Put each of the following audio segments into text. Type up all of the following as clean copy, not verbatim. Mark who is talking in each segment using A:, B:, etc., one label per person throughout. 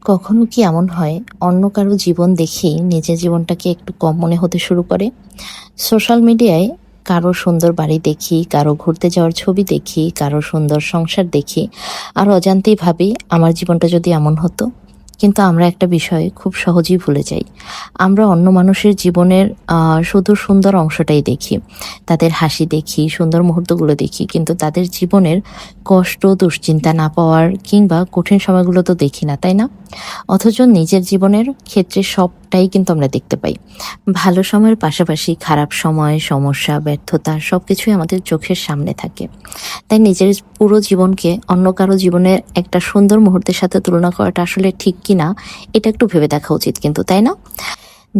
A: কখনো কি এমন হয় অন্য কারো জীবন দেখেই নিজের জীবনটাকে একটু কম মনে হতে শুরু করে? সোশ্যাল মিডিয়ায় কারো সুন্দর বাড়ি দেখি, কারো ঘুরতে যাওয়ার ছবি দেখি, কারো সুন্দর সংসার দেখি, আর অজান্তেই ভাবি আমার জীবনটা যদি এমন হতো। কিন্তু আমরা একটা বিষয় খুব সহজেই ভুলে যাই। আমরা অন্য মানুষের জীবনের শুধু সুন্দর অংশটাই দেখি, তাদের হাসি দেখি, সুন্দর মুহূর্তগুলো দেখি, কিন্তু তাদের জীবনের কষ্ট, দুশ্চিন্তা না পাওয়ার কিংবা কঠিন সময়গুলো তো দেখি না, তাই না? অথচ নিজের জীবনের ক্ষেত্রে সবটাই কিন্তু আমরা দেখতে পাই। ভালো সময়ের পাশাপাশি খারাপ সময়, সমস্যা, ব্যর্থতা সবকিছুই আমাদের চোখের সামনে থাকে। তাই নিজের পুরো জীবনকে অন্য কারো জীবনের একটা সুন্দর মুহূর্তের সাথে তুলনা করাটা আসলে ঠিক কিনা এটা একটু ভেবে দেখা উচিত কিন্তু, তাই না?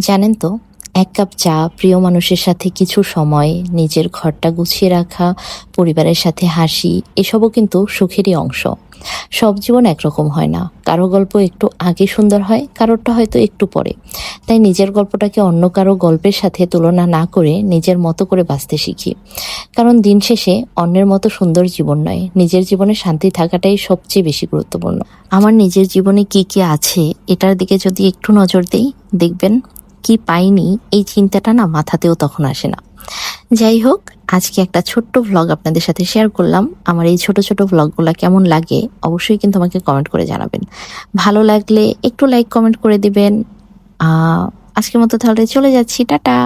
A: জানেন তো, ১ কাপ চা, প্রিয় মানুষের সাথে কিছু সময়, নিজের ঘরটা গুছিয়ে রাখা, পরিবারের সাথে হাসি, এসবও কিন্তু সুখেরই অংশ। সব জীবন একরকম হয় না। কারো গল্প একটু আগে সুন্দর হয়, কারোরটা হয়তো একটু পরে। তাই নিজের গল্পটাকে অন্য কারো গল্পের সাথে তুলনা না করে নিজের মতো করে বাঁচতে শিখি। কারণ দিন শেষে অন্যের মতো সুন্দর জীবন নয়, নিজের জীবনে শান্তি থাকাটাই সবচেয়ে বেশি গুরুত্বপূর্ণ। আমার নিজের জীবনে কি আছে এটার দিকে যদি একটু নজর দেই, দেখবেন কি পাইনি এই চিন্তাটা না মাথাতেও তখন আসে না। যাই হোক, আজকে একটা ছোট্ট ভ্লগ আপনাদের সাথে শেয়ার করলাম। আমার এই ছোট ছোট ভ্লগগুলা কেমন লাগে অবশ্যই কিন্তু আমাকে কমেন্ট করে জানাবেন। ভালো লাগলে একটু লাইক কমেন্ট করে দিবেন। আজকের মতো তাহলে চলে যাচ্ছি, টাটা।